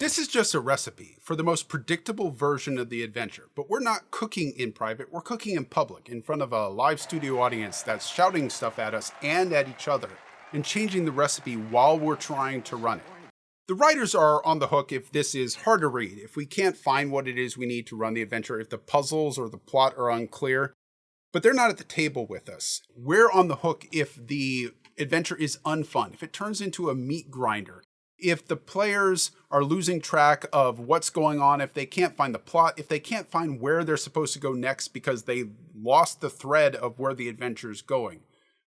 This is just a recipe for the most predictable version of the adventure, but we're not cooking in private, we're cooking in public, in front of a live studio audience that's shouting stuff at us and at each other, and changing the recipe while we're trying to run it. The writers are on the hook if this is hard to read, if we can't find what it is we need to run the adventure, if the puzzles or the plot are unclear, but they're not at the table with us. We're on the hook if the adventure is unfun, if it turns into a meat grinder, if the players are losing track of what's going on, if they can't find the plot, if they can't find where they're supposed to go next because they lost the thread of where the adventure is going.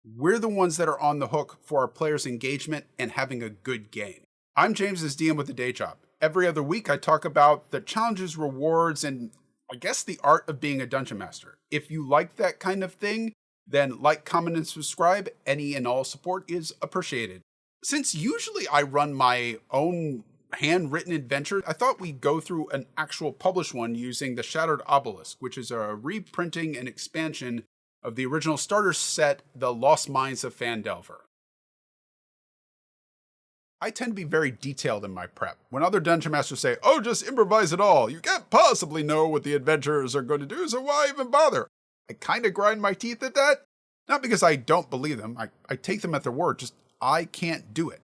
We're the ones that are on the hook for our players' engagement and having a good game. I'm James as DM with a day job. Every other week I talk about the challenges, rewards, and I guess the art of being a dungeon master. If you like that kind of thing, then like, comment, and subscribe. Any and all support is appreciated. Since usually I run my own handwritten adventure, I thought we'd go through an actual published one using the Shattered Obelisk, which is a reprinting and expansion of the original starter set, The Lost Mines of Phandalin. I tend to be very detailed in my prep. When other dungeon masters say, oh, just improvise it all, you can't possibly know what the adventurers are going to do, so why even bother? I kind of grind my teeth at that. Not because I don't believe them, I take them at their word, just I can't do it.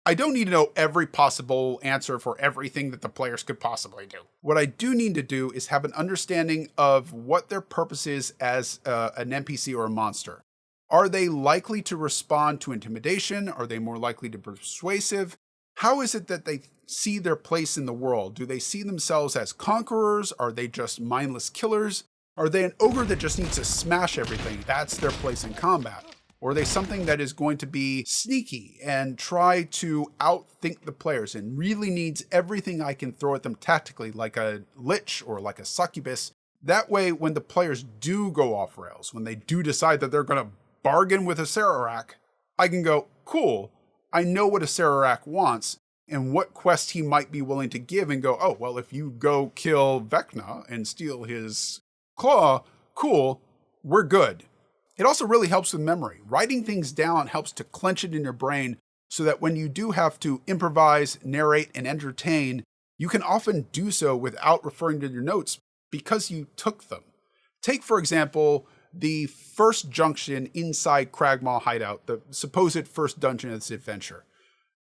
I don't need to know every possible answer for everything that the players could possibly do. What I do need to do is have an understanding of what their purpose is as an NPC or a monster. Are they likely to respond to intimidation? Are they more likely to be persuasive? How is it that they see their place in the world? Do they see themselves as conquerors? Are they just mindless killers? Are they an ogre that just needs to smash everything? That's their place in combat. Or are they something that is going to be sneaky and try to outthink the players and really needs everything I can throw at them tactically, like a lich or like a succubus? That way, when the players do go off rails, when they do decide that they're going to bargain with a Sararak, I can go, cool, I know what a Sararak wants and what quest he might be willing to give, and go, oh, well, if you go kill Vecna and steal his claw, cool, we're good. It also really helps with memory. Writing things down helps to clench it in your brain so that when you do have to improvise, narrate, and entertain, you can often do so without referring to your notes because you took them. Take, for example, the first junction inside Cragmaw Hideout, the supposed first dungeon of this adventure.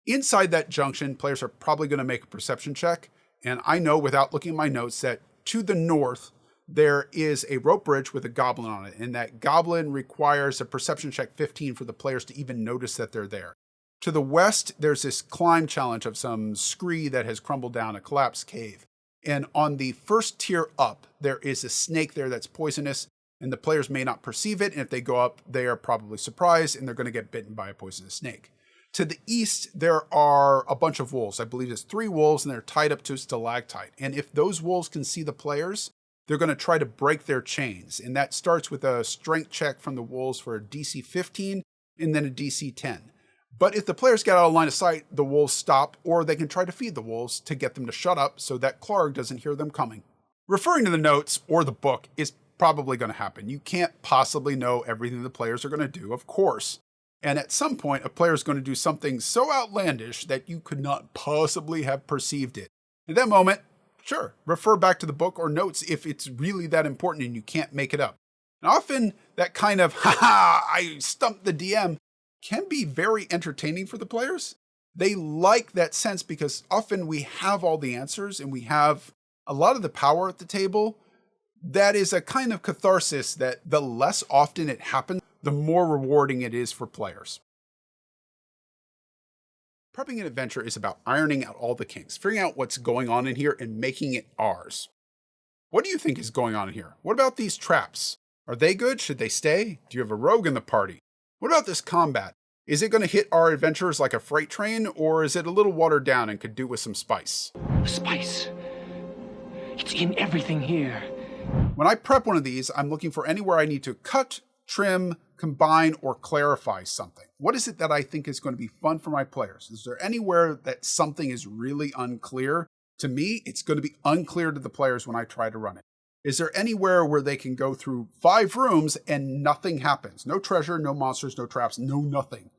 Inside that junction, players are probably going to make a perception check, and I know without looking at my notes that to the north, there is a rope bridge with a goblin on it, and that goblin requires a perception check 15 for the players to even notice that they're there. To the west, there's this climb challenge of some scree that has crumbled down a collapsed cave. And on the first tier up, there is a snake there that's poisonous, and the players may not perceive it, and if they go up, they are probably surprised, and they're going to get bitten by a poisonous snake. To the east, there are a bunch of wolves. I believe there's 3 wolves, and they're tied up to a stalactite. And if those wolves can see the players, they're going to try to break their chains. And that starts with a strength check from the wolves for a DC 15 and then a DC 10. But if the players get out of line of sight, the wolves stop, or they can try to feed the wolves to get them to shut up so that Clark doesn't hear them coming. Referring to the notes or the book is probably going to happen. You can't possibly know everything the players are going to do, of course. And at some point, a player is going to do something so outlandish that you could not possibly have perceived it. At that moment, sure, refer back to the book or notes if it's really that important and you can't make it up. And often that kind of, I stumped the DM can be very entertaining for the players. They like that sense because often we have all the answers and we have a lot of the power at the table. That is a kind of catharsis that the less often it happens, the more rewarding it is for players. Prepping an adventure is about ironing out all the kinks, figuring out what's going on in here and making it ours. What do you think is going on in here? What about these traps? Are they good? Should they stay? Do you have a rogue in the party? What about this combat? Is it going to hit our adventurers like a freight train, or is it a little watered down and could do with some spice? Spice. It's in everything here. When I prep one of these, I'm looking for anywhere I need to cut, trim, combine, or clarify something. What is it that I think is going to be fun for my players? Is there anywhere that something is really unclear? To me, it's going to be unclear to the players when I try to run it. Is there anywhere where they can go through 5 rooms and nothing happens? No treasure, no monsters, no traps, no nothing.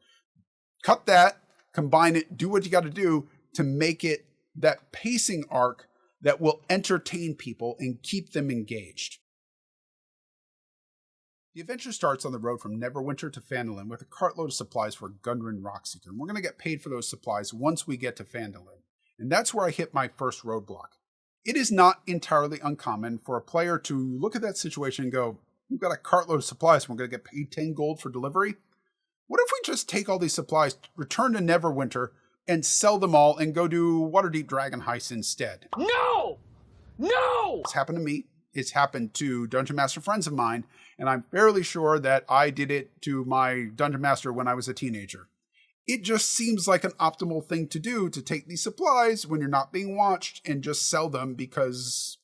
Cut that, combine it, do what you got to do to make it that pacing arc that will entertain people and keep them engaged. The adventure starts on the road from Neverwinter to Phandalin with a cartload of supplies for Gundren Rockseeker, and we're going to get paid for those supplies once we get to Phandalin. And that's where I hit my first roadblock. It is not entirely uncommon for a player to look at that situation and go, we've got a cartload of supplies and we're going to get paid 10 gold for delivery. What if we just take all these supplies, return to Neverwinter, and sell them all and go do Waterdeep Dragon heists instead? No! No! It's happened to me. It's happened to Dungeon Master friends of mine, and I'm fairly sure that I did it to my Dungeon Master when I was a teenager. It just seems like an optimal thing to do, to take these supplies when you're not being watched and just sell them, because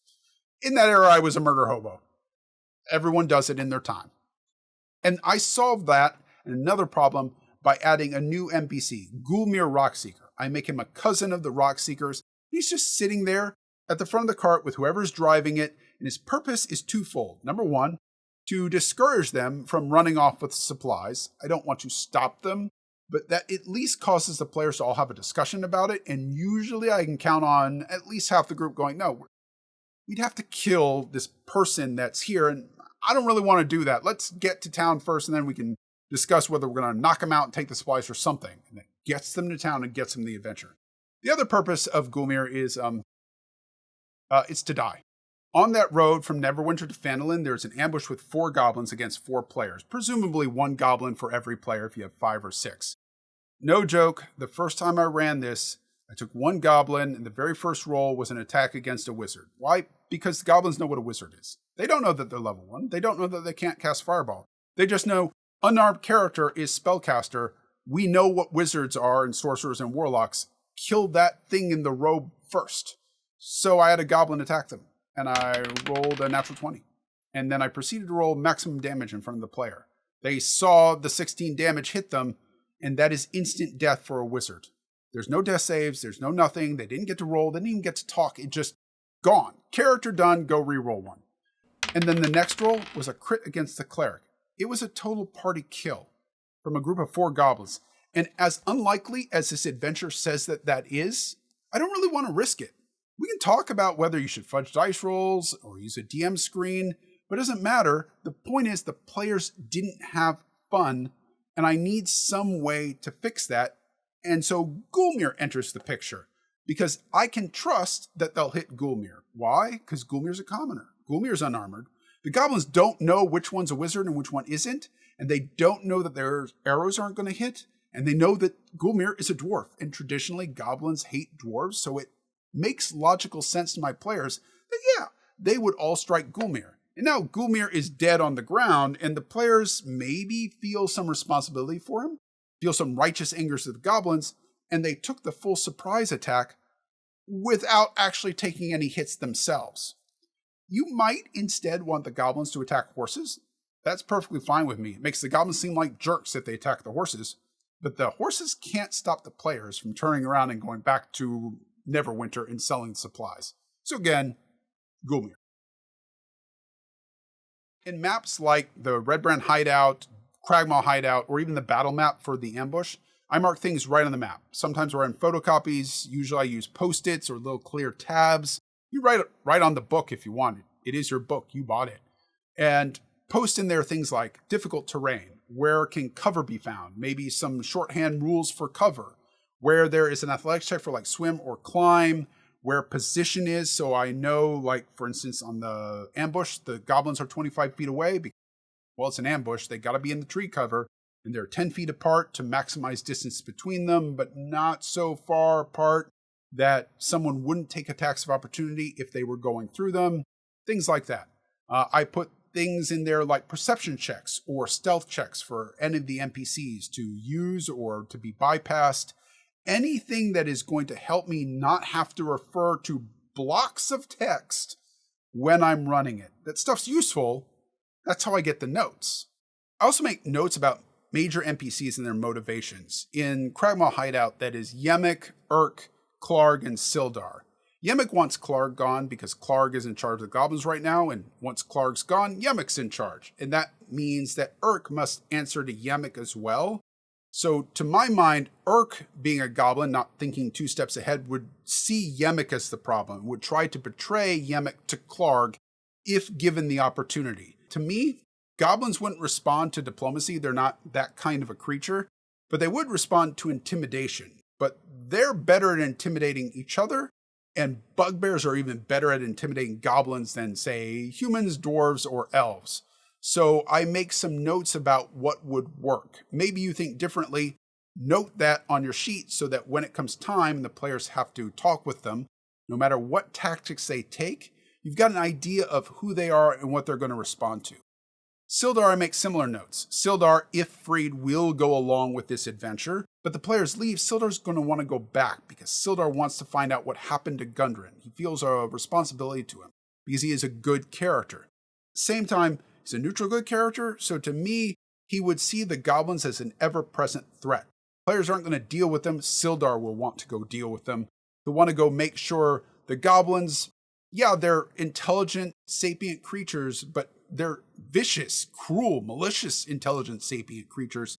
in that era I was a murder hobo. Everyone does it in their time. And I solved that and another problem by adding a new NPC, Gulmir Rockseeker. I make him a cousin of the Rockseekers. He's just sitting there at the front of the cart with whoever's driving it, and his purpose is twofold. Number one, to discourage them from running off with supplies. I don't want to stop them, but that at least causes the players to all have a discussion about it, and usually I can count on at least half the group going, no, we'd have to kill this person that's here, and I don't really want to do that. Let's get to town first, and then we can discuss whether we're going to knock them out and take the supplies or something. And that gets them to town and gets them the adventure. The other purpose of Gulmir is it's to die. On that road from Neverwinter to Phandalin, there's an ambush with 4 goblins against 4 players, presumably 1 goblin for every player if you have 5 or 6. No joke, the first time I ran this, I took 1 goblin, and the very first roll was an attack against a wizard. Why? Because the goblins know what a wizard is. They don't know that they're level 1. They don't know that they can't cast Fireball. They just know unarmed character is spellcaster. We know what wizards are and sorcerers and warlocks. Kill that thing in the robe first. So I had a goblin attack them, and I rolled a natural 20. And then I proceeded to roll maximum damage in front of the player. They saw the 16 damage hit them, and that is instant death for a wizard. There's no death saves, there's no nothing, they didn't get to roll, they didn't even get to talk, it just gone. Character done, go re-roll 1. And then the next roll was a crit against the cleric. It was a total party kill from a group of 4 goblins. And as unlikely as this adventure says that is, I don't really want to risk it. We can talk about whether you should fudge dice rolls or use a DM screen, but it doesn't matter. The point is the players didn't have fun, and I need some way to fix that. And so Gulmir enters the picture, because I can trust that they'll hit Gulmir. Why? Because Gulmir's a commoner. Gulmir's unarmored. The goblins don't know which one's a wizard and which one isn't, and they don't know that their arrows aren't going to hit, and they know that Gulmir is a dwarf, and traditionally goblins hate dwarves, so it makes logical sense to my players that, yeah, they would all strike Gulmir. And now Gulmir is dead on the ground, and the players maybe feel some responsibility for him, feel some righteous anger to the goblins, and they took the full surprise attack without actually taking any hits themselves. You might instead want the goblins to attack horses. That's perfectly fine with me. It makes the goblins seem like jerks if they attack the horses, but the horses can't stop the players from turning around and going back to Neverwinter and selling supplies. So again, Gulmir. In maps like the Red Brand Hideout, Cragmaw Hideout, or even the battle map for the ambush, I mark things right on the map. Sometimes we're in photocopies. Usually I use Post-its or little clear tabs. You write it right on the book if you want it. It is your book. You bought it. And post in there things like difficult terrain. Where can cover be found? Maybe some shorthand rules for cover. Where there is an athletics check for like swim or climb. Where position is, so I know, like, for instance, on the ambush, the goblins are 25 feet away. Because, well, it's an ambush. They got to be in the tree cover. And they're 10 feet apart to maximize distance between them, but not so far apart that someone wouldn't take attacks of opportunity if they were going through them. Things like that. I put things in there like perception checks or stealth checks for any of the NPCs to use or to be bypassed. Anything that is going to help me not have to refer to blocks of text when I'm running it. That stuff's useful. That's how I get the notes. I also make notes about major NPCs and their motivations. In Cragmaw Hideout, that is Yemek, Urk, Clarg, and Sildar. Yemek wants Clarg gone because Clarg is in charge of the goblins right now, and once Clarg's gone, Yemek's in charge. And that means that Urk must answer to Yemek as well. So to my mind, Urk, being a goblin, not thinking 2 steps ahead, would see Yemek as the problem, would try to betray Yemek to Clarg if given the opportunity. To me, goblins wouldn't respond to diplomacy. They're not that kind of a creature, but they would respond to intimidation. But they're better at intimidating each other, and bugbears are even better at intimidating goblins than, say, humans, dwarves, or elves. So I make some notes about what would work. Maybe you think differently. Note that on your sheet so that when it comes time, the players have to talk with them. No matter what tactics they take, you've got an idea of who they are and what they're going to respond to. Sildar, I make similar notes. Sildar, if freed, will go along with this adventure, but the players leave, Sildar's going to want to go back because Sildar wants to find out what happened to Gundren. He feels a responsibility to him because he is a good character. At the same time, he's a neutral good character, so to me, he would see the goblins as an ever-present threat. Players aren't going to deal with them. Sildar will want to go deal with them. He'll want to go make sure the goblins, yeah, they're intelligent, sapient creatures, but they're vicious, cruel, malicious, intelligent, sapient creatures.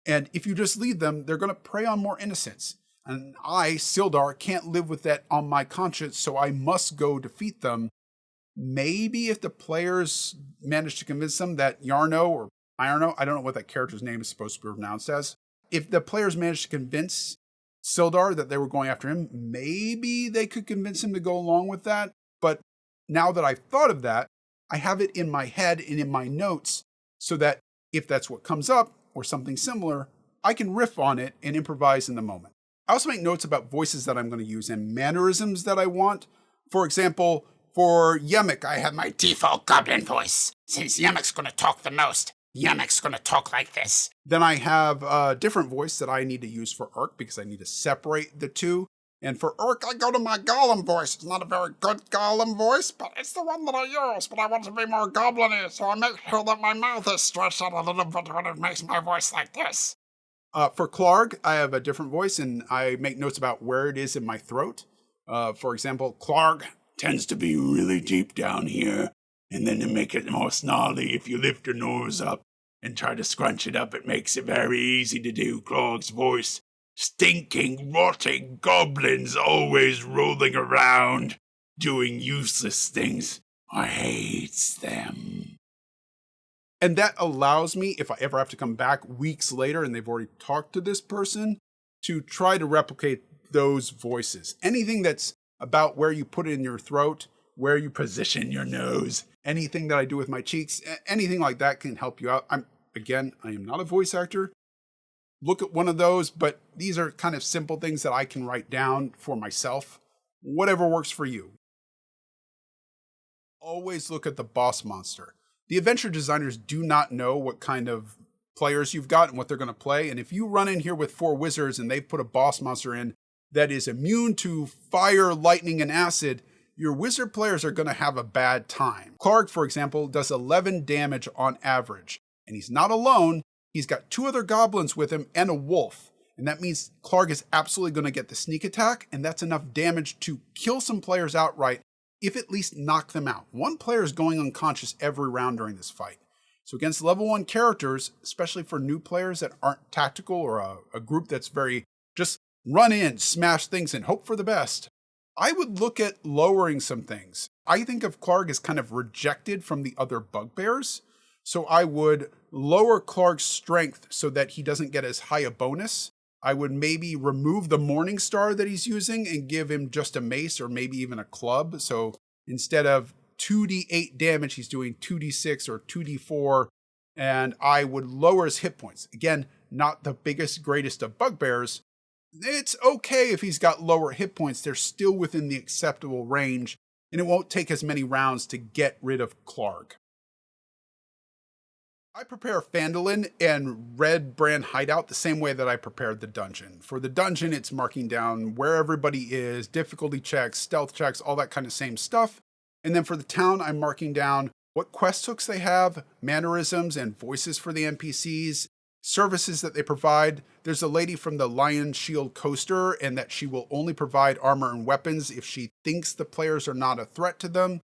And if you just leave them, they're going to prey on more innocents. And I, Sildar, can't live with that on my conscience, so I must go defeat them. Maybe if the players manage to convince them that Yarno or Iarno, I don't know what that character's name is supposed to be pronounced as. If the players managed to convince Sildar that they were going after him, maybe they could convince him to go along with that. But now that I've thought of that, I have it in my head and in my notes so that if that's what comes up or something similar, I can riff on it and improvise in the moment. I also make notes about voices that I'm going to use and mannerisms that I want. For example, for Yemek, I have my default goblin voice. Since Yemek's going to talk the most, Yemek's going to talk like this. Then I have a different voice that I need to use for Urk because I need to separate the two. And for Urk, I go to my golem voice. It's not a very good golem voice, but it's the one that I use. But I want to be more goblin-y, so I make sure that my mouth is stretched out a little bit when it makes my voice like this. For Clarg, I have a different voice, and I make notes about where it is in my throat. For example, Clarg tends to be really deep down here, and then to make it more snarly, if you lift your nose up and try to scrunch it up, it makes it very easy to do Clarg's voice. Stinking, rotting goblins always rolling around, doing useless things. I hate them. And that allows me, if I ever have to come back weeks later and they've already talked to this person, to try to replicate those voices. Anything that's about where you put it in your throat, where you position your nose, anything that I do with my cheeks, anything like that can help you out. I am not a voice actor. Look at one of those, but these are kind of simple things that I can write down for myself. Whatever works for you. Always look at the boss monster. The adventure designers do not know what kind of players you've got and what they're going to play. And if you run in here with 4 wizards and they've put a boss monster in that is immune to fire, lightning, and acid, your wizard players are going to have a bad time. Clarg, for example, does 11 damage on average. And he's not alone. He's got 2 other goblins with him and a wolf. And that means Clarg is absolutely going to get the sneak attack, and that's enough damage to kill some players outright, if at least knock them out. 1 player is going unconscious every round during this fight. So against level 1 characters, especially for new players that aren't tactical or a group that's very just run in, smash things, and hope for the best, I would look at lowering some things. I think of Clarg as kind of rejected from the other bugbears. So I would lower Clarg's strength so that he doesn't get as high a bonus. I would maybe remove the Morning Star that he's using and give him just a mace or maybe even a club. So instead of 2d8 damage, he's doing 2d6 or 2d4. And I would lower his hit points. Again, not the biggest, greatest of bugbears. It's okay if he's got lower hit points. They're still within the acceptable range. And it won't take as many rounds to get rid of Clarg. I prepare Phandalin and Red Brand Hideout the same way that I prepared the dungeon. For the dungeon, it's marking down where everybody is, difficulty checks, stealth checks, all that kind of same stuff. And then for the town, I'm marking down what quest hooks they have, mannerisms and voices for the NPCs, services that they provide. There's a lady from the Lion Shield Coaster, and that she will only provide armor and weapons if she thinks the players are not a threat to them.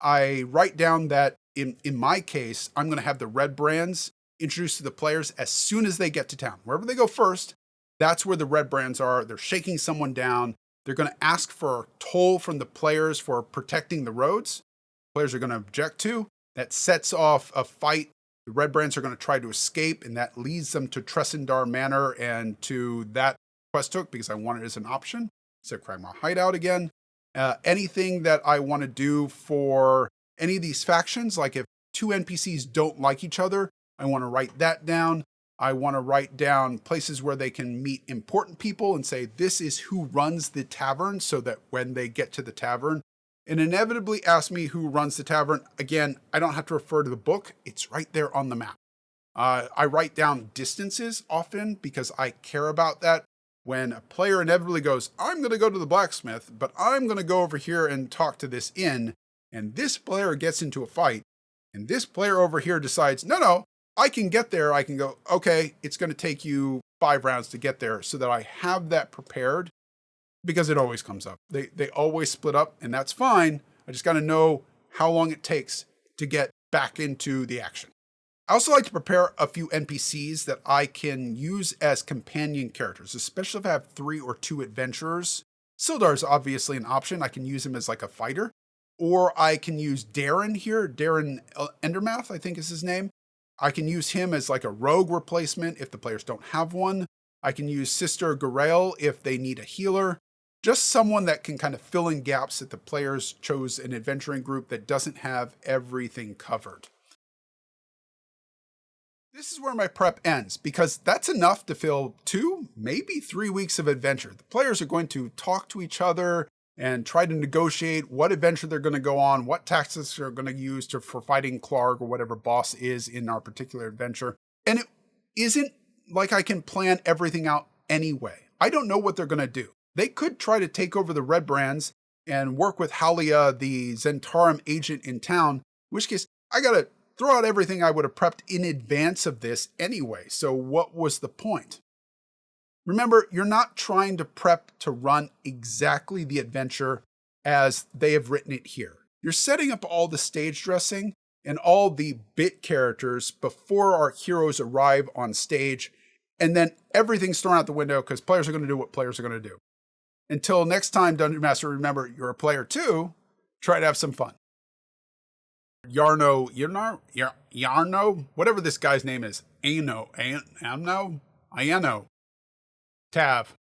I write down that in my case, I'm going to have the red brands introduced to the players as soon as they get to town. Wherever they go first, that's where the red brands are. They're shaking someone down. They're going to ask for a toll from the players for protecting the roads. Players are going to object to. That sets off a fight. The red brands are going to try to escape, and that leads them to Tressendar Manor and to that quest hook because I want it as an option. So Kragmaw Hideout again. Anything that I want to do for any of these factions, like if two NPCs don't like each other, I want to write that down. I want to write down places where they can meet important people and say, this is who runs the tavern, so that when they get to the tavern, and inevitably ask me who runs the tavern. Again, I don't have to refer to the book. It's right there on the map. I write down distances often because I care about that. When a player inevitably goes, I'm going to go to the blacksmith, but I'm going to go over here and talk to this inn, and this player gets into a fight, and this player over here decides, no, I can get there. I can go, okay, it's going to take you 5 rounds to get there, so that I have that prepared, because it always comes up. They always split up, and that's fine. I just got to know how long it takes to get back into the action. I also like to prepare a few NPCs that I can use as companion characters, especially if I have 3 or 2 adventurers. Sildar is obviously an option. I can use him as like a fighter. Or I can use Darren here, Darren Endermath, I think is his name. I can use him as like a rogue replacement if the players don't have one. I can use Sister Garael if they need a healer. Just someone that can kind of fill in gaps if the players chose an adventuring group that doesn't have everything covered. This is where my prep ends, because that's enough to fill 2, maybe 3 weeks of adventure. The players are going to talk to each other and try to negotiate what adventure they're going to go on, what tactics they're going to use for fighting Clark or whatever boss is in our particular adventure. And it isn't like I can plan everything out anyway. I don't know what they're going to do. They could try to take over the red brands and work with Halia, the Zentarum agent in town, in which case I got to throw out everything I would have prepped in advance of this anyway. So what was the point? Remember, you're not trying to prep to run exactly the adventure as they have written it here. You're setting up all the stage dressing and all the bit characters before our heroes arrive on stage, and then everything's thrown out the window because players are going to do what players are going to do. Until next time, Dungeon Master, remember, you're a player too. Try to have some fun. Yarno, whatever this guy's name is. Iano, Tav.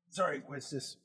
Sorry, what's this?